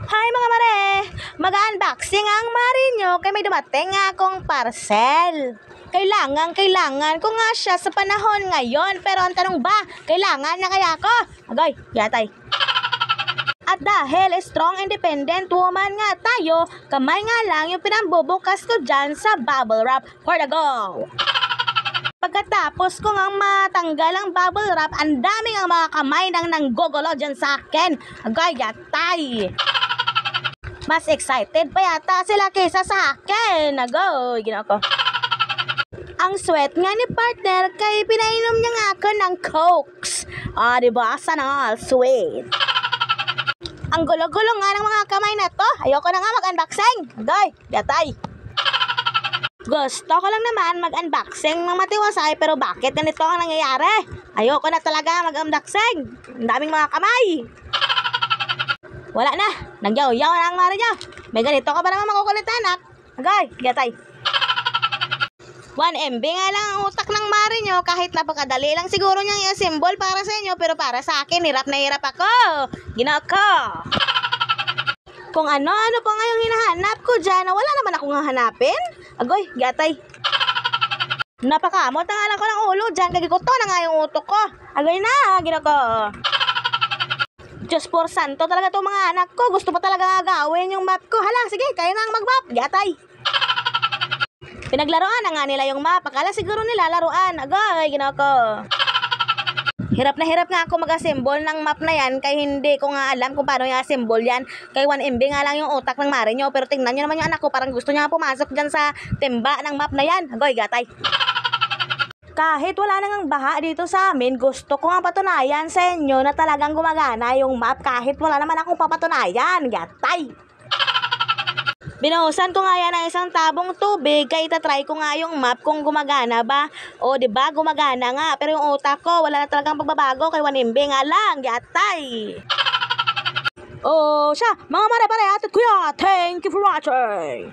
Hi mga mare! Mag-unboxing ang mare nyo kay may dumating nga akong parcel. Kailangan ko nga siya sa panahon ngayon. Pero ang tanong ba, kailangan na kaya ako? Agay, yatay. At dahil strong independent woman nga tayo, kamay nga lang yung pinambubukas ko dyan sa bubble wrap for the go. Pagkatapos ko nga matanggal ang bubble wrap, ang daming ang mga kamay nang nanggogolo dyan sa akin. Agay, yatay. Mas excited pa yata sila kaysa sa akin. Agay, ginawa ko. Ang sweat nga ni partner kay pinainom niya nga ako ng cokes. Diba? Sana all sweet. Ang gulo-gulo nga ng mga kamay na to. Ayoko na nga mag-unboxing. Agay, yatay. Gusto ko lang naman mag-unboxing ng matiwasay, pero bakit ganito ang nangyayari? Ayoko na talaga mag-unboxing. Ang daming mga kamay. Wala na. Nagyaw-yaw na ang mara niya. May ganito ka ba naman makukulit, anak? Agay, yatay. 1 MB nga lang ang utak ng mara nyo. Kahit napakadali lang siguro niyang i-assemble para sa inyo, pero para sa akin, hirap na hirap ako. Ginawa ko. Kung ano-ano pa nga yung hinahanap ko dyan na wala naman akong hahanapin. Agoy, yatay. Napakamot na nga lang ko ng ulo dyan. Kagikuto na nga yung utok ko. Agoy na, ginawa ko. Diyos por santo talaga itong mga anak ko. Gusto pa talaga gawin yung map ko. Hala, sige, kayo na ang mag-map. Yatay. Pinaglaruan na nga nila yung map. Akala siguro nila laruan. Agoy, ginawa ko. Hirap na hirap nga ako mag-assemble ng map na yan. Kaya hindi ko nga alam kung paano i-assemble yan. Kaya 1 MB nga lang yung utak ng mare nyo. Pero tingnan nyo naman yung anak ko. Parang gusto niya pumasok dyan sa timba ng map na yan. Agoy, gatay. Kahit wala nang baha dito sa amin, gusto ko nga patunayan sa inyo na talagang gumagana yung map. Kahit wala naman akong papatunayan. Gatay. Binuhusan ko nga yan ng isang tabong tubig, kaya itatry ko nga yung map kung gumagana ba. O diba, gumagana nga. Pero yung utak ko, wala na talagang pagbabago. Kay 1 MB nga lang. Yatay. Siya, mga mare-pare, atit kuya. Thank you for watching.